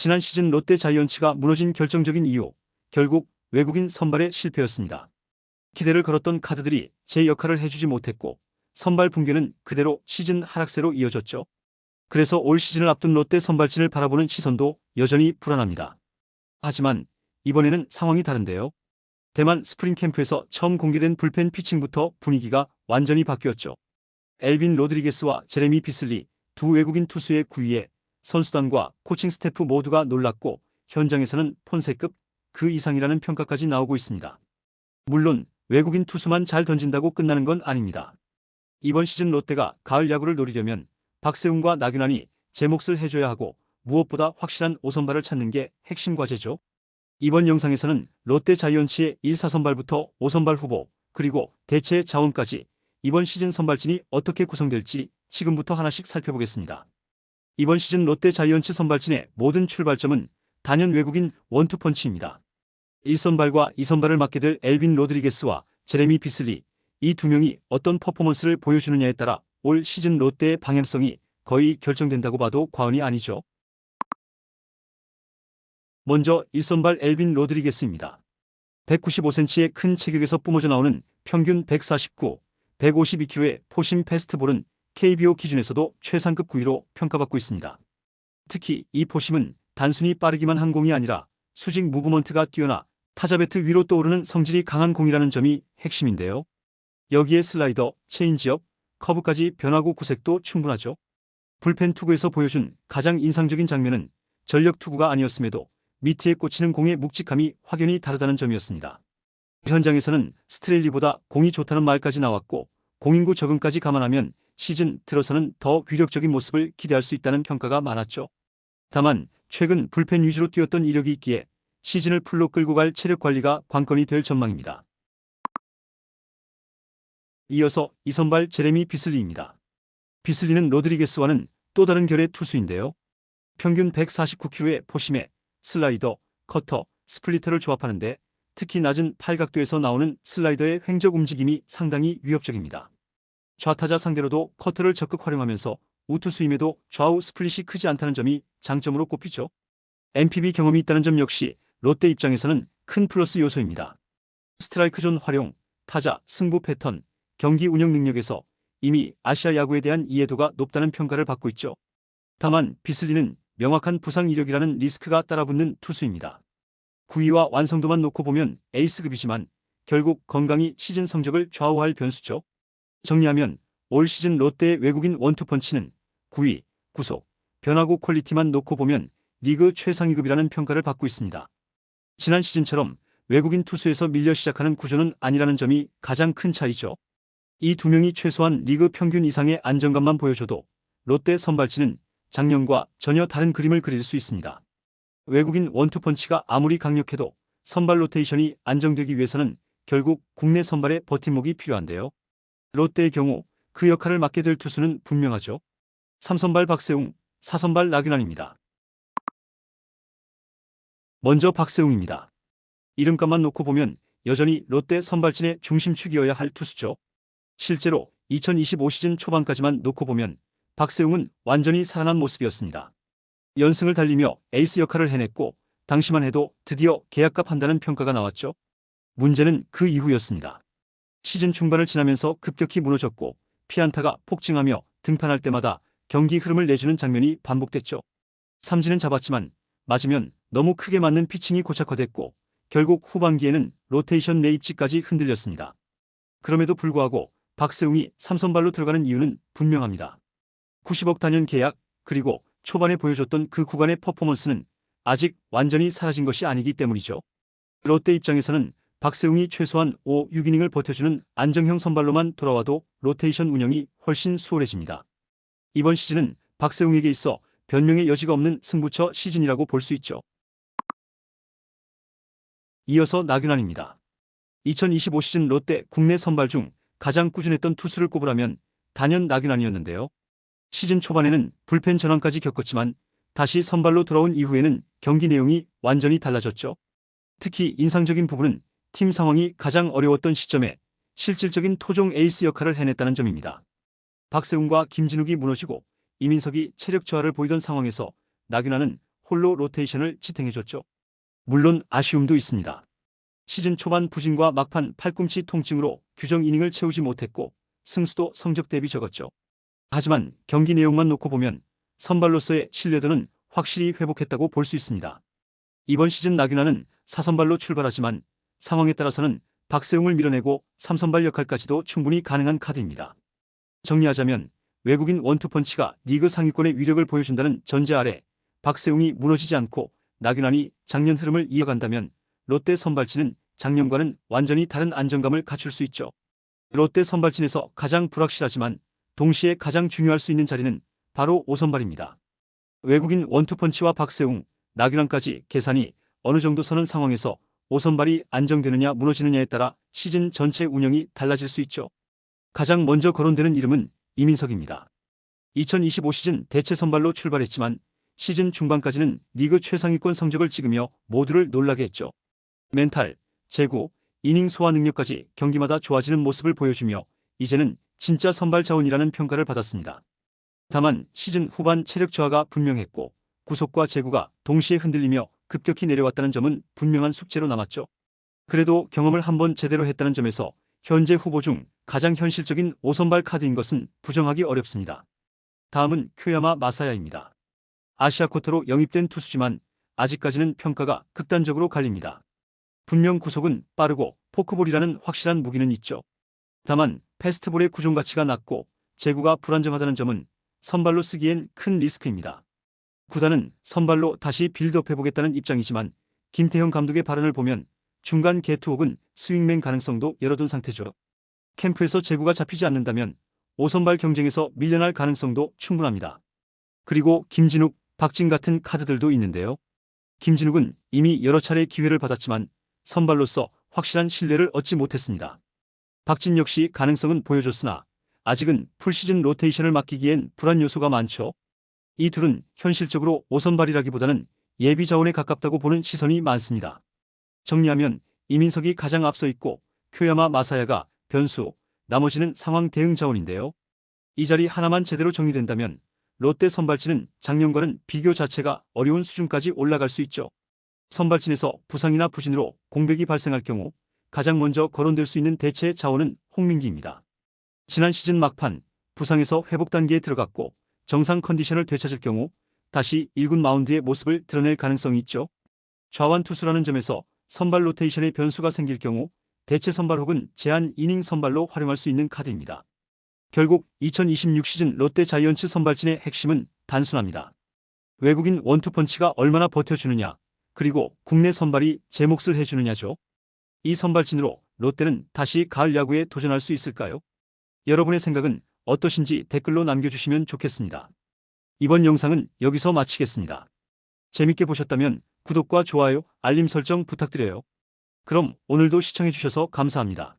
지난 시즌 롯데 자이언츠가 무너진 결정적인 이유, 결국 외국인 선발의 실패였습니다. 기대를 걸었던 카드들이 제 역할을 해주지 못했고 선발 붕괴는 그대로 시즌 하락세로 이어졌죠. 그래서 올 시즌을 앞둔 롯데 선발진을 바라보는 시선도 여전히 불안합니다. 하지만 이번에는 상황이 다른데요. 대만 스프링 캠프에서 처음 공개된 불펜 피칭부터 분위기가 완전히 바뀌었죠. 엘빈 로드리게스와 제레미 비슬리 두 외국인 투수의 구위에 선수단과 코칭 스태프 모두가 놀랐고 현장에서는 폰세급 그 이상이라는 평가까지 나오고 있습니다. 물론 외국인 투수만 잘 던진다고 끝나는 건 아닙니다. 이번 시즌 롯데가 가을 야구를 노리려면 박세웅과 나균환이 제 몫을 해줘야 하고 무엇보다 확실한 5선발을 찾는 게 핵심 과제죠. 이번 영상에서는 롯데 자이언츠의 1사선발부터 5선발 후보 그리고 대체 자원까지 이번 시즌 선발진이 어떻게 구성될지 지금부터 하나씩 살펴보겠습니다. 이번 시즌 롯데 자이언츠 선발진의 모든 출발점은 단연 외국인 원투펀치입니다. 1선발과 2선발을 맡게 될 엘빈 로드리게스와 제레미 비슬리 이 두 명이 어떤 퍼포먼스를 보여주느냐에 따라 올 시즌 롯데의 방향성이 거의 결정된다고 봐도 과언이 아니죠. 먼저 1선발 엘빈 로드리게스입니다. 195cm의 큰 체격에서 뿜어져 나오는 평균 149, 152km의 포심 패스트볼은 KBO 기준에서도 최상급 구위로 평가받고 있습니다. 특히 이 포심은 단순히 빠르기만 한 공이 아니라 수직 무브먼트가 뛰어나 타자 배트 위로 떠오르는 성질이 강한 공이라는 점이 핵심인데요. 여기에 슬라이더, 체인지업, 커브까지 변화구 구색도 충분하죠. 불펜 투구에서 보여준 가장 인상적인 장면은 전력 투구가 아니었음에도 미트에 꽂히는 공의 묵직함이 확연히 다르다는 점이었습니다. 현장에서는 스트레일리보다 공이 좋다는 말까지 나왔고 공인구 적응까지 감안하면 시즌 들어서는 더 위력적인 모습을 기대할 수 있다는 평가가 많았죠. 다만 최근 불펜 위주로 뛰었던 이력이 있기에 시즌을 풀로 끌고 갈 체력 관리가 관건이 될 전망입니다. 이어서 2선발 제레미 비슬리입니다. 비슬리는 로드리게스와는 또 다른 결의 투수인데요. 평균 149km의 포심에 슬라이더, 커터, 스플리터를 조합하는데 특히 낮은 팔각도에서 나오는 슬라이더의 횡적 움직임이 상당히 위협적입니다. 좌타자 상대로도 커터를 적극 활용하면서 우투수임에도 좌우 스플릿이 크지 않다는 점이 장점으로 꼽히죠. MPB 경험이 있다는 점 역시 롯데 입장에서는 큰 플러스 요소입니다. 스트라이크 존 활용, 타자, 승부 패턴, 경기 운영 능력에서 이미 아시아 야구에 대한 이해도가 높다는 평가를 받고 있죠. 다만 비슬리는 명확한 부상 이력이라는 리스크가 따라붙는 투수입니다. 구위와 완성도만 놓고 보면 에이스급이지만 결국 건강이 시즌 성적을 좌우할 변수죠. 정리하면 올 시즌 롯데의 외국인 원투펀치는 구위, 구속, 변화구 퀄리티만 놓고 보면 리그 최상위급이라는 평가를 받고 있습니다. 지난 시즌처럼 외국인 투수에서 밀려 시작하는 구조는 아니라는 점이 가장 큰 차이죠. 이 두 명이 최소한 리그 평균 이상의 안정감만 보여줘도 롯데 선발진은 작년과 전혀 다른 그림을 그릴 수 있습니다. 외국인 원투펀치가 아무리 강력해도 선발 로테이션이 안정되기 위해서는 결국 국내 선발의 버팀목이 필요한데요. 롯데의 경우 그 역할을 맡게 될 투수는 분명하죠. 3선발 박세웅, 4선발 나균환입니다. 먼저 박세웅입니다. 이름값만 놓고 보면 여전히 롯데 선발진의 중심축이어야 할 투수죠. 실제로 2025 시즌 초반까지만 놓고 보면 박세웅은 완전히 살아난 모습이었습니다. 연승을 달리며 에이스 역할을 해냈고 당시만 해도 드디어 계약값 한다는 평가가 나왔죠. 문제는 그 이후였습니다. 시즌 중반을 지나면서 급격히 무너졌고 피안타가 폭증하며 등판할 때마다 경기 흐름을 내주는 장면이 반복됐죠. 삼진은 잡았지만 맞으면 너무 크게 맞는 피칭이 고착화됐고 결국 후반기에는 로테이션 내 입지까지 흔들렸습니다. 그럼에도 불구하고 박세웅이 3선발로 들어가는 이유는 분명합니다. 90억 단연 계약 그리고 초반에 보여줬던 그 구간의 퍼포먼스는 아직 완전히 사라진 것이 아니기 때문이죠. 롯데 입장에서는 박세웅이 최소한 5, 6이닝을 버텨주는 안정형 선발로만 돌아와도 로테이션 운영이 훨씬 수월해집니다. 이번 시즌은 박세웅에게 있어 변명의 여지가 없는 승부처 시즌이라고 볼 수 있죠. 이어서 나균환입니다. 2025 시즌 롯데 국내 선발 중 가장 꾸준했던 투수를 꼽으라면 단연 나균환이었는데요. 시즌 초반에는 불펜 전환까지 겪었지만 다시 선발로 돌아온 이후에는 경기 내용이 완전히 달라졌죠. 특히 인상적인 부분은 팀 상황이 가장 어려웠던 시점에 실질적인 토종 에이스 역할을 해냈다는 점입니다. 박세웅과 김진욱이 무너지고 이민석이 체력 저하를 보이던 상황에서 나균환은 홀로 로테이션을 지탱해줬죠. 물론 아쉬움도 있습니다. 시즌 초반 부진과 막판 팔꿈치 통증으로 규정 이닝을 채우지 못했고 승수도 성적 대비 적었죠. 하지만 경기 내용만 놓고 보면 선발로서의 신뢰도는 확실히 회복했다고 볼 수 있습니다. 이번 시즌 나균아는 4선발로 출발하지만 상황에 따라서는 박세웅을 밀어내고 3선발 역할까지도 충분히 가능한 카드입니다. 정리하자면 외국인 원투펀치가 리그 상위권의 위력을 보여준다는 전제 아래 박세웅이 무너지지 않고 나균안이 작년 흐름을 이어간다면 롯데 선발진은 작년과는 완전히 다른 안정감을 갖출 수 있죠. 롯데 선발진에서 가장 불확실하지만 동시에 가장 중요할 수 있는 자리는 바로 5선발입니다. 외국인 원투펀치와 박세웅, 나균안까지 계산이 어느 정도 서는 상황에서 5선발이 안정되느냐 무너지느냐에 따라 시즌 전체 운영이 달라질 수 있죠. 가장 먼저 거론되는 이름은 이민석입니다. 2025 시즌 대체 선발로 출발했지만 시즌 중반까지는 리그 최상위권 성적을 찍으며 모두를 놀라게 했죠. 멘탈, 제구, 이닝 소화 능력까지 경기마다 좋아지는 모습을 보여주며 이제는 진짜 선발 자원이라는 평가를 받았습니다. 다만 시즌 후반 체력 저하가 분명했고 구속과 제구가 동시에 흔들리며 급격히 내려왔다는 점은 분명한 숙제로 남았죠. 그래도 경험을 한번 제대로 했다는 점에서 현재 후보 중 가장 현실적인 5선발 카드인 것은 부정하기 어렵습니다. 다음은 쿄야마 마사야입니다. 아시아 쿼터로 영입된 투수지만 아직까지는 평가가 극단적으로 갈립니다. 분명 구속은 빠르고 포크볼이라는 확실한 무기는 있죠. 다만 패스트볼의 구종 가치가 낮고 제구가 불안정하다는 점은 선발로 쓰기엔 큰 리스크입니다. 구단은 선발로 다시 빌드업해보겠다는 입장이지만 김태형 감독의 발언을 보면 중간 개투 혹은 스윙맨 가능성도 열어둔 상태죠. 캠프에서 제구가 잡히지 않는다면 5선발 경쟁에서 밀려날 가능성도 충분합니다. 그리고 김진욱, 박진 같은 카드들도 있는데요. 김진욱은 이미 여러 차례 기회를 받았지만 선발로서 확실한 신뢰를 얻지 못했습니다. 박진 역시 가능성은 보여줬으나 아직은 풀시즌 로테이션을 맡기기엔 불안 요소가 많죠. 이 둘은 현실적으로 5선발이라기보다는 예비 자원에 가깝다고 보는 시선이 많습니다. 정리하면 이민석이 가장 앞서 있고 쿄야마 마사야가 변수, 나머지는 상황 대응 자원인데요. 이 자리 하나만 제대로 정리된다면 롯데 선발진은 작년과는 비교 자체가 어려운 수준까지 올라갈 수 있죠. 선발진에서 부상이나 부진으로 공백이 발생할 경우 가장 먼저 거론될 수 있는 대체 자원은 홍민기입니다. 지난 시즌 막판 부상에서 회복 단계에 들어갔고 정상 컨디션을 되찾을 경우 다시 1군 마운드의 모습을 드러낼 가능성이 있죠. 좌완 투수라는 점에서 선발 로테이션의 변수가 생길 경우 대체 선발 혹은 제한 이닝 선발로 활용할 수 있는 카드입니다. 결국 2026 시즌 롯데 자이언츠 선발진의 핵심은 단순합니다. 외국인 원투펀치가 얼마나 버텨주느냐, 그리고 국내 선발이 제 몫을 해주느냐죠. 이 선발진으로 롯데는 다시 가을 야구에 도전할 수 있을까요? 여러분의 생각은 어떠신지 댓글로 남겨주시면 좋겠습니다. 이번 영상은 여기서 마치겠습니다. 재밌게 보셨다면 구독과 좋아요, 알림 설정 부탁드려요. 그럼 오늘도 시청해주셔서 감사합니다.